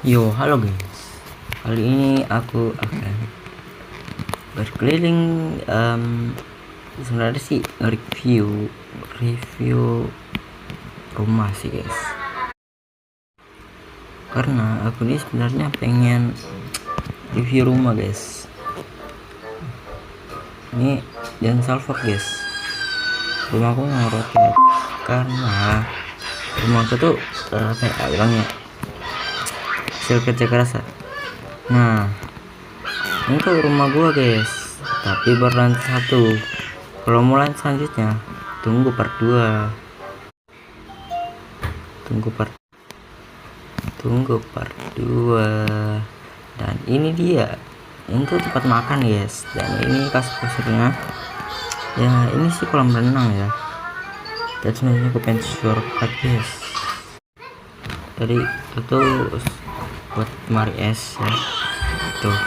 Yo, halo guys. Kali ini aku akan berkeliling sebenarnya sih review rumah sih guys. Karena aku ini sebenarnya pengen review rumah guys. Ini jangan salfok guys. Rumahku ngorotin karena rumahku tuh kayak bilangnya hasil kerja keras. Nah, ini tuh rumah gua guys, tapi berlantai satu. Kalau mau lantai selanjutnya tunggu part 2. tunggu part 2. Dan ini dia, ini tuh tempat makan guys, dan ini kasur-kasurnya ya, ini sih kolam renang ya. Dan sebenarnya aku pengen shortcut guys, tadi itu buat mari es ya tuh.